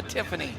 Tiffany.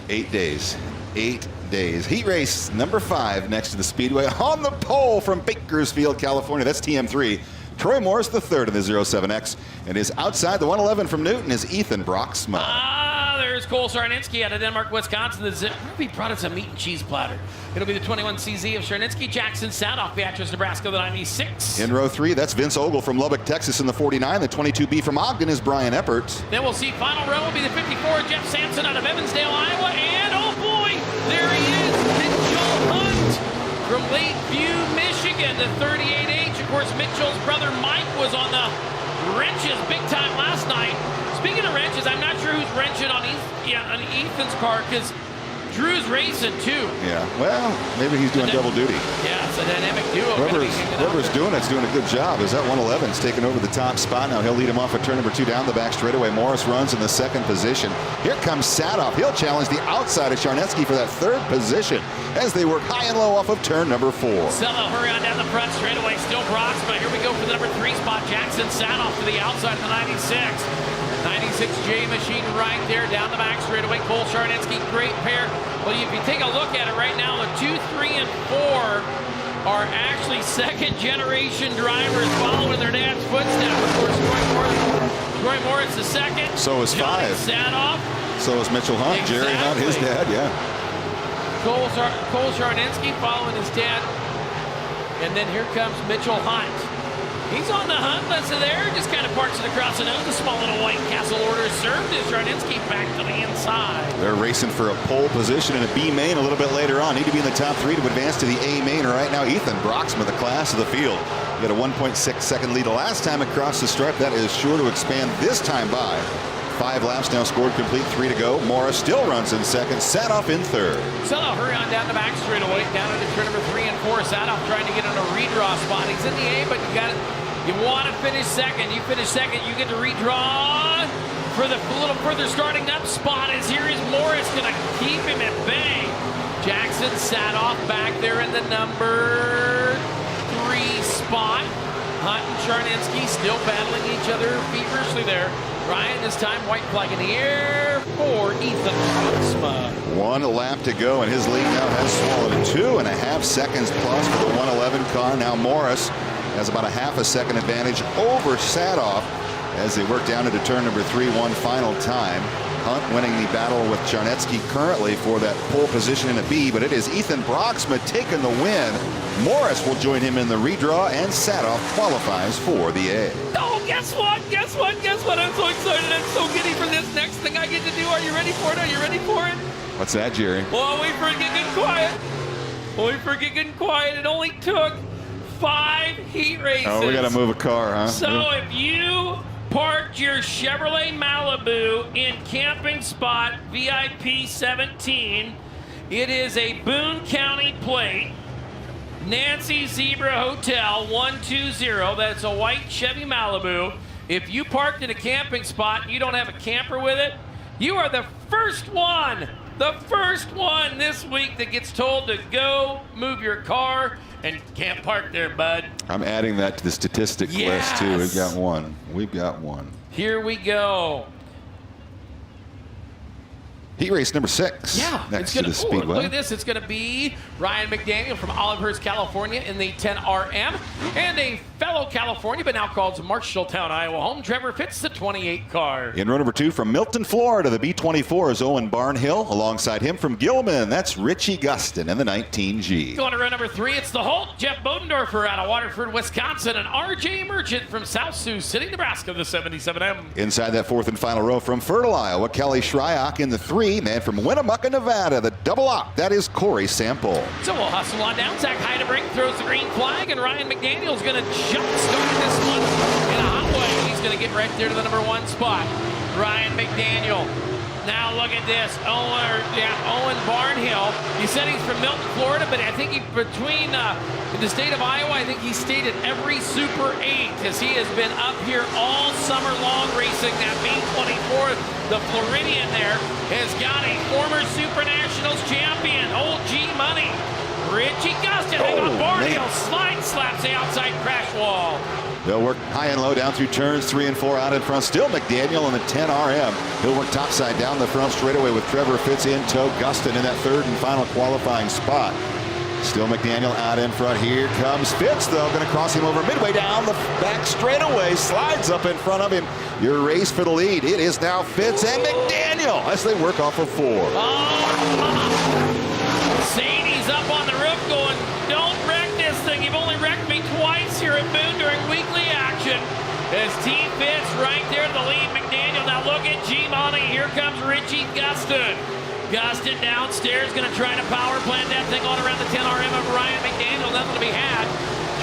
8 days. 8 days. Heat race number 5 next to the Speedway on the pole from Bakersfield, California. That's TM3. Troy Morris the third in the 07X, and is outside the 111 from Newton is Ethan Broxma. There's Cole Sarnitsky out of Denmark, Wisconsin. The Ruby brought us a meat and cheese platter. It'll be the 21CZ of Sarnitsky, Jackson Sadoff, Beatrice, Nebraska, the 96. In row 3, that's Vince Ogle from Lubbock, Texas in the 49. The 22B from Ogden is Brian Eppert. Then we'll see final row will be the 54, Jeff Sampson out of Evansdale, Iowa. And oh boy, there he is, Mitchell Hunt from Lakeview, Michigan, the 38H. Of course, Mitchell's brother Mike was on the wrenches big time last night. Speaking of wrenches, I'm not sure who's wrenching on Ethan's car, because Drew's racing too. Yeah, well, maybe he's doing double duty. Yeah, it's a dynamic duo. Whoever's doing it's doing a good job. Is that 111's taking over the top spot now? He'll lead him off at turn number 2 down the back straightaway. Morris runs in the second position. Here comes Sadoff. He'll challenge the outside of Sarnitsky for that third position as they work high and low off of turn number 4. Sello, hurry on down the front straightaway. Still Broxma. Here we go for the number 3 spot. Jackson Sadoff to the outside of the 96. 96J machine right there down the back straightaway. Cole Sarnitsky, great pair. Well, if you take a look at it right now, the 2, 3, and 4 are actually second-generation drivers following their dad's footsteps. Of course, Troy Morris the second. So is Johnny 5. Sadoff. So is Mitchell Hunt. Exactly. Jerry Hunt, his dad, yeah. Cole Sarnitsky following his dad. And then here comes Mitchell Hunt. He's on the hunt, listen there, just kind of parks it across the nose. A small little White Castle order served as Sarnitsky back to the inside. They're racing for a pole position in a B main a little bit later on. Need to be in the top 3 to advance to the A main. Right now, Ethan Broxma, the class of the field. He had a 1.6 second lead the last time across the stripe. That is sure to expand this time by. 5 laps now scored complete, 3 to go. Morris still runs in second, Sadoff in third. Sadoff, hurry on down the back straightaway, down into turn number 3 and 4. Sadoff trying to get on a redraw spot. He's in the A, but you want to finish second. You finish second, you get to redraw for the little further starting up spot. As here is Morris going to keep him at bay. Jackson Sadoff back there in the number 3 spot. Hunt and Sarnitsky still battling each other feverishly there. Ryan, this time white flag in the air for Ethan Broxma. 1 lap to go, and his lead now has swallowed 2.5 seconds plus for the 111 car. Now Morris has about a half a second advantage over Sadoff as they work down into turn number 3 one final time. Hunt winning the battle with Sarnitsky currently for that pole position in a B, but it is Ethan Broxma taking the win. Morris will join him in the redraw, and Sadoff qualifies for the A. Oh, guess what? Guess what? Guess what? I'm so excited. I'm so giddy for this next thing I get to do. Are you ready for it? Are you ready for it? What's that, Jerry? Well, wait for it to get good quiet. Wait for it to get good quiet. It only took 5 heat races. Oh, we got to move a car, huh? So if you parked your Chevrolet Malibu in camping spot VIP 17, it is a Boone County plate. Nancy Zebra Hotel 120. That's a white Chevy Malibu. If you parked in a camping spot and you don't have a camper with it, you are the first one this week that gets told to go move your car and can't park there, bud. I'm adding that to the statistic list, too. We've got one. We've got one. Here we go. Heat race number 6. Yeah, next to the Speedway. Look at this. It's going to be Ryan McDaniel from Olivehurst, California in the 10RM. And a fellow California, but now called Marshalltown, Iowa home, Trevor Fitz, the 28 car. In row number 2 from Milton, Florida, the B24 is Owen Barnhill. Alongside him from Gilman, that's Richie Gustin in the 19G. Going to row number 3, it's the Holt, Jeff Bodendorfer out of Waterford, Wisconsin, and RJ Merchant from South Sioux City, Nebraska, the 77M. Inside that 4th and final row from Fertile, Iowa, Kelly Shryock in the 3. Man from Winnemucca, Nevada, the double op. That is Corey Sample. So we'll hustle on down. Zach Heidebrink throws the green flag, and Ryan McDaniel's going to jumpstart this one in a hot way. He's going to get right there to the number 1 spot. Ryan McDaniel. Now look at this. Owen Barnhill. He said he's from Milton, Florida, but I think between the state of Iowa, I think he stayed at every Super 8 as he has been up here all summer long racing that B24. The Floridian there has got a former Super Nationals champion, Old G Money. Richie Gustin, hang on, Barnhill, slide slaps the outside crash wall. They'll work high and low down through turns 3 and 4 out in front. Still McDaniel in the 10 RM. He'll work topside down the front straightaway with Trevor Fitz in tow. Gustin in that third and final qualifying spot. Still McDaniel out in front. Here comes Fitz, though. Going to cross him over midway down the back straightaway. Slides up in front of him. Your race for the lead. It is now Fitz and McDaniel as they work off of 4. Sadie's up on the roof going, don't wreck this thing. You've only wrecked me twice here at Boone during weekly action. As Team Fitz right there to the lead. McDaniel, now look at G-Money. Here comes Richie Gustin. Gustin downstairs, going to try to power plant that thing on around the 10 RM of Ryan McDaniel. Nothing to be had.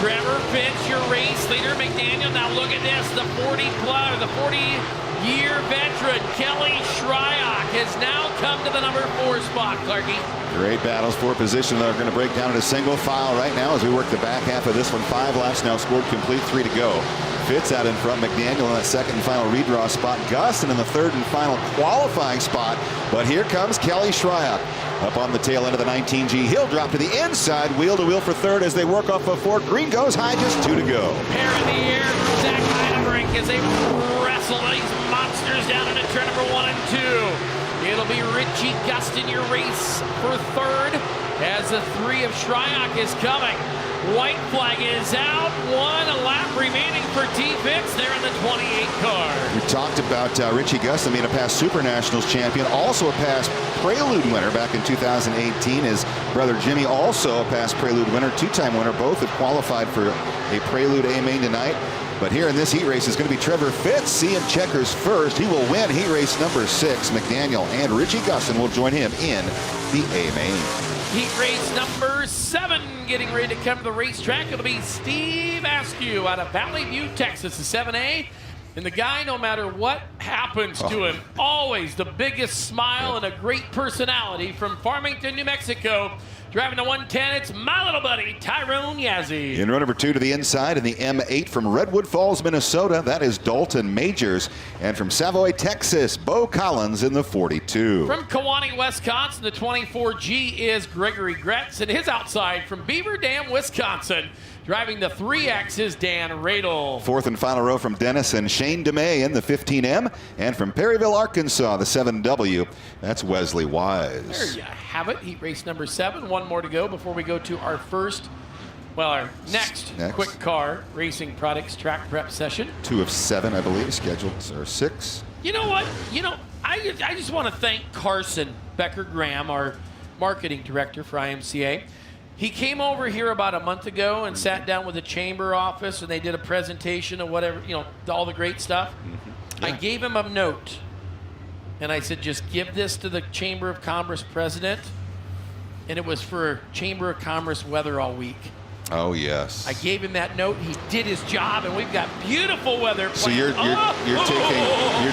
Trevor Fitz, your race leader. McDaniel, now look at this. The 40-year veteran, Kelly Shryock, has now come to the number 4 spot, Clarkie. Great battles for position. They're going to break down into single file right now as we work the back half of this one. 5 laps now scored complete, 3 to go. Fitz out in front, McDaniel in that second and final redraw spot. Gustin in the third and final qualifying spot. But here comes Kelly Shryock up on the tail end of the 19G. He'll drop to the inside, wheel to wheel for third as they work off of 4. Green goes high, just 2 to go. Pair in the air, Zach Heidenbrink as they wrestle these monsters down into turn number 1 and 2. It'll be Richie Gustin, your race for third as the 3 of Shryock is coming. White flag is out. 1 lap remaining for Team Fitz there in the 28 car. We talked about Richie Gustin being a past Super Nationals champion, also a past Prelude winner back in 2018. His brother Jimmy, also a past Prelude winner, 2-time winner. Both have qualified for a Prelude A-Main tonight. But here in this heat race is going to be Trevor Fitz seeing checkers first. He will win heat race number 6. McDaniel and Richie Gustin will join him in the A-Main. Heat race number 7 getting ready to come to the racetrack. It'll be Steve Askew out of Valley View, Texas, the 7A. And the guy, no matter what happens to him, always the biggest smile and a great personality from Farmington, New Mexico. Driving the 110, it's my little buddy, Tyrone Yazzie. In row number 2 to the inside in the M8 from Redwood Falls, Minnesota, that is Dalton Majors. And from Savoy, Texas, Bo Collins in the 42. From Kewanee, Wisconsin, the 24G is Gregory Gretz. And his outside from Beaver Dam, Wisconsin, driving the 3X is Dan Radel. 4th and final row from Denison, Shane DeMay in the 15M. And from Perryville, Arkansas, the 7W, that's Wesley Wise. There you have it, heat race number 7. 1 more to go before we go to our our next quick car racing products track prep session. 2 of 7, I believe, scheduled, or 6. You know what? I just want to thank Carson Becker-Graham, our marketing director for IMCA. He came over here about a month ago and sat down with the chamber office, and they did a presentation of whatever, all the great stuff. Mm-hmm. Yeah. I gave him a note, and I said, just give this to the Chamber of Commerce president. And it was for Chamber of Commerce weather all week. Oh, yes. I gave him that note. He did his job, and we've got beautiful weather planned. So you're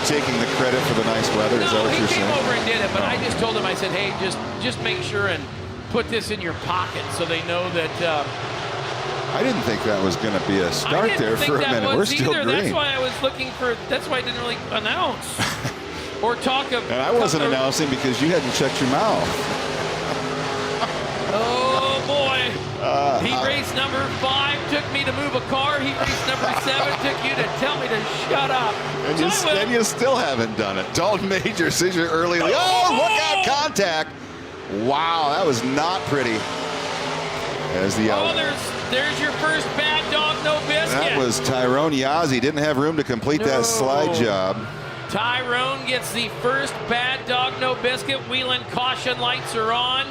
taking the credit for the nice weather? Is that what you're saying? No, he came over and did it, but I just told him, I said, hey, just make sure and put this in your pocket so they know that. I didn't think that was going to be a start there for a minute. We're still green. That's why I was looking for. That's why I didn't really announce or talk of. And I wasn't announcing because you hadn't shut your mouth. Oh boy! Heat race number 5 took me to move a car. Heat race number 7 took you to tell me to shut up. And you still haven't done it. Dalton Major sees you early. Oh, look out! Contact! Wow, that was not pretty. As the there's your first bad dog, no biscuit. That was Tyrone Yazzie. Didn't have room to complete that slide job. Tyrone gets the first bad dog, no biscuit. Wheeling caution lights are on.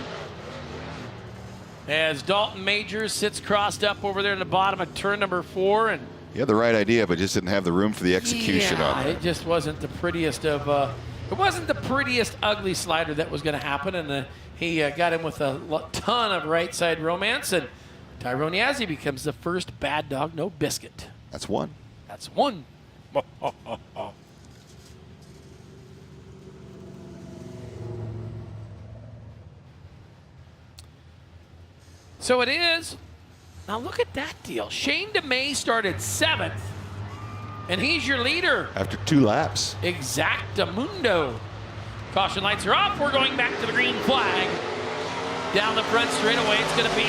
As Dalton Majors sits crossed up over there in the bottom of turn number 4. And he had the right idea, but just didn't have the room for the execution on it. It just wasn't the prettiest of. It wasn't the prettiest ugly slider that was going to happen, and he got him with a ton of right side romance, and Tyrone Yazzie becomes the first bad dog, no biscuit. That's 1. That's 1. So it is. Now look at that deal. Shane DeMay started 7th, and he's your leader. After 2 laps. Exactamundo. Caution lights are off. We're going back to the green flag. Down the front straightaway, it's going to be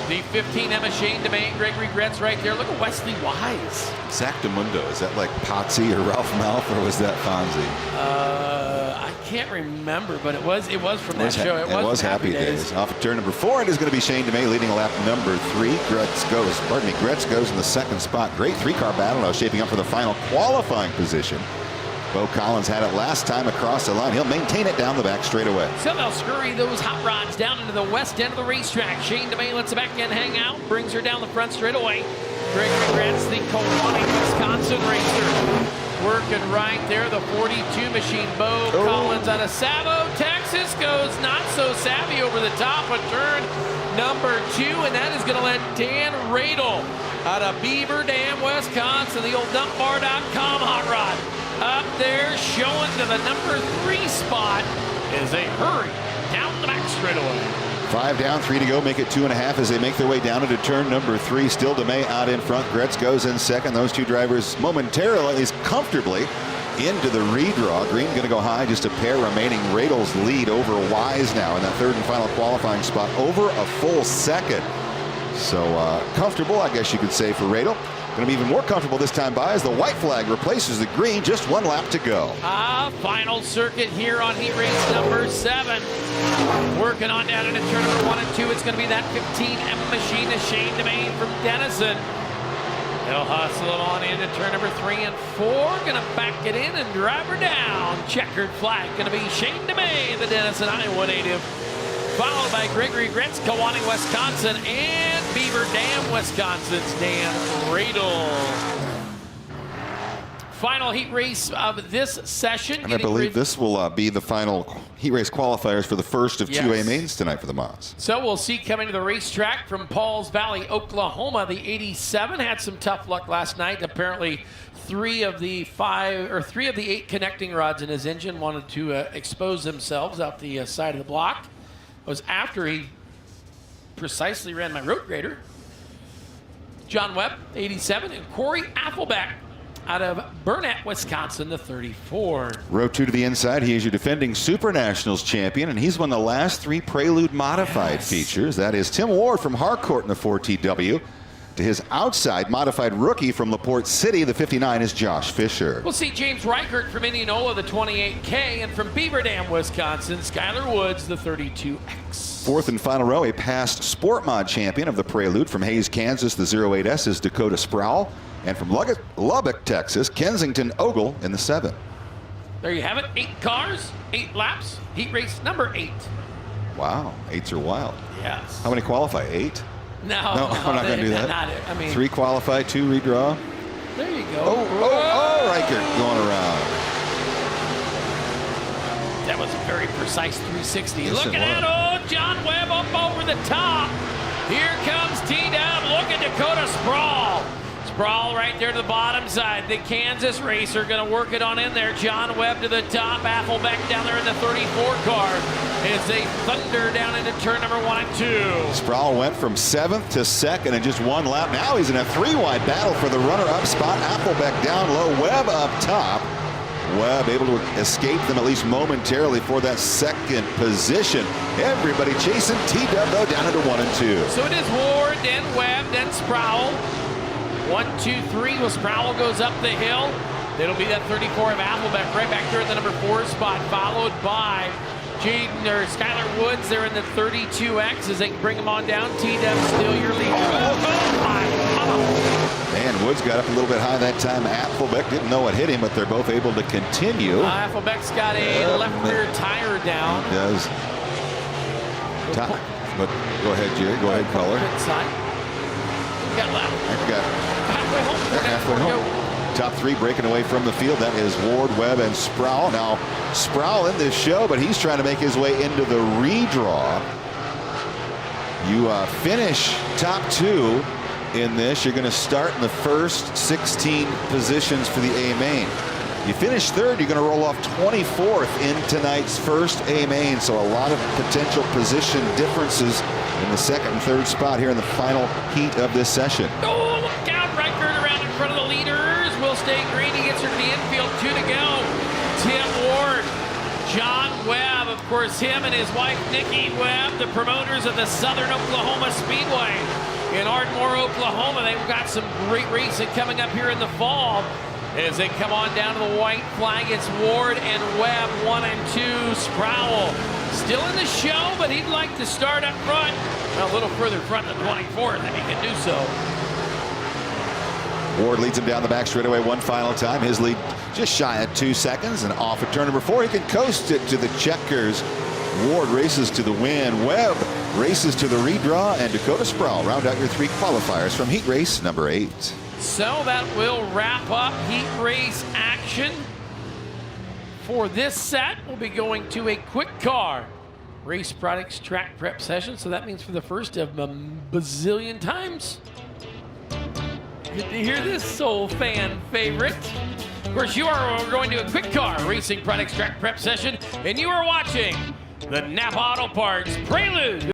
the 15 Emma Shane DeMay, Gregory Gretz right there. Look at Wesley Wise. Exactamundo. Is that like Potsy or Ralph Malph, or was that Fonzie? I can't remember, but it was from that show. It was Happy Days. Off of turn number 4, it is going to be Shane DeMay leading lap number 3. Gretz goes in the second spot. Great 3-car battle now shaping up for the final qualifying position. Bo Collins had it last time across the line. He'll maintain it down the back straightaway. So they'll scurry those hot rods down into the west end of the racetrack. Shane DeMay lets the back end hang out, brings her down the front straightaway. Gregory Gretz, the Kewanee, Wisconsin racer, working right there. The 42 machine. Bo Collins out of Savo, Texas, goes not so savvy over the top of turn number 2, and that is going to let Dan Radel out of Beaver Dam, Wisconsin, the old dumpbar.com hot rod, up there showing to the number 3 spot as they hurry down the back straightaway. 5 down, 3 to go. Make it 2.5 as they make their way down into turn number 3. Still DeMay out in front. Gretz goes in second. Those two drivers momentarily, at least comfortably, into the redraw. Green going to go high, just a pair remaining. Radel's lead over Wise now in that third and final qualifying spot, over a full second. So comfortable, I guess you could say, for Radel. Going to be even more comfortable this time by as the white flag replaces the green. Just 1 lap to go. Final circuit here on heat race number 7. Working on down into turn number 1 and 2. It's going to be that 15 Emma machine to Shane DeMay from Denison. He'll hustle it on into turn number 3 and 4. Going to back it in and drive her down. Checkered flag going to be Shane DeMay, the Denison, Iowa native. Followed by Gregory Gretz, Kewanee, Wisconsin, and Beaver Dam, Wisconsin's Dan Radel. Final heat race of this session. And I believe this will be the final heat race qualifiers for the first of 2 A mains tonight for the Mods. So we'll see coming to the racetrack from Pauls Valley, Oklahoma. The 87 had some tough luck last night. Apparently 3 of the 8 connecting rods in his engine wanted to expose themselves out the side of the block. It was after he precisely ran my road grader. John Webb, 87, and Corey Affelbeck out of Burnett, Wisconsin, the 34. Row 2 to the inside. He is your defending Super Nationals champion, and he's won the last 3 Prelude modified features. That is Tim Ward from Harcourt in the 4TW. To his outside modified rookie from LaPorte City, the 59, is Josh Fisher. We'll see James Reichert from Indianola, the 28K, and from Beaver Dam, Wisconsin, Skylar Woods, the 32X. Fourth and final row, a past Sport Mod champion of the Prelude from Hays, Kansas, the 08S is Dakota Sproul. And from Lubbock, Texas, Kensington Ogle in the 7. There you have it. 8 cars, 8 laps, heat race number 8. Wow, 8s are wild. Yes. How many qualify? 8? No, we're not going to do that. I mean, 3 qualify, 2 redraw. There you go. Oh, Reichert going around. That was a very precise 360. Yes, Looking at, John Webb up over the top. Here comes T-Dub. Look at Dakota Sproul. Sproul right there to the bottom side. The Kansas racer going to work it on in there. John Webb to the top. Affelbeck down there in the 34 car as they thunder down into turn number 1 and 2. Sproul went from 7th to 2nd in just 1 lap. Now he's in a 3-wide battle for the runner-up spot. Affelbeck down low. Webb up top. Webb able to escape them at least momentarily for that 2nd position. Everybody chasing T-Dub though down into 1 and 2. So it is Ward, then Webb, then Sproul. 1, 2, 3. Well, Sproul goes up the hill. It'll be that 34 of Affelbeck right back there in the number 4 spot, followed by Skylar Woods there in the 32X as they bring him on down. T-Dub still your lead. And Woods got up a little bit high that time. Affelbeck didn't know what hit him, but they're both able to continue. Affelbeck's got a left rear tire down. He does. But go ahead, Jerry. Go ahead, color. Got left. Halfway home. Top 3 breaking away from the field. That is Ward, Webb, and Sproul. Now, Sproul in this show, but he's trying to make his way into the redraw. You finish top 2 in this. You're going to start in the first 16 positions for the A main. You finish 3rd, you're going to roll off 24th in tonight's first A main. So a lot of potential position differences in the 2nd and 3rd spot here in the final heat of this session. Oh, look out. Reichert around in front of the leaders. Will stay green. He gets her to the infield. 2 to go. Tim Ward. John Webb, of course, him and his wife, Nikki Webb, the promoters of the Southern Oklahoma Speedway in Ardmore, Oklahoma. They've got some great racing coming up here in the fall as they come on down to the white flag. It's Ward and Webb, 1 and 2. Sproul still in the show, but he'd like to start up front. Well, a little further front than 24th, if he can do so. Ward leads him down the back straightaway one final time. His lead just shy of 2 seconds, and off at turn number 4, he can coast it to the checkers. Ward races to the win. Webb races to the redraw, and Dakota Sproul round out your 3 qualifiers from heat race number 8. So that will wrap up heat race action for this set. We'll be going to a quick car race products track prep session. So that means for the first of a bazillion times. Good to hear this soul fan favorite. Of course, you are going to a quick car racing products track prep session, and you are watching the NAPA Auto Parts Prelude.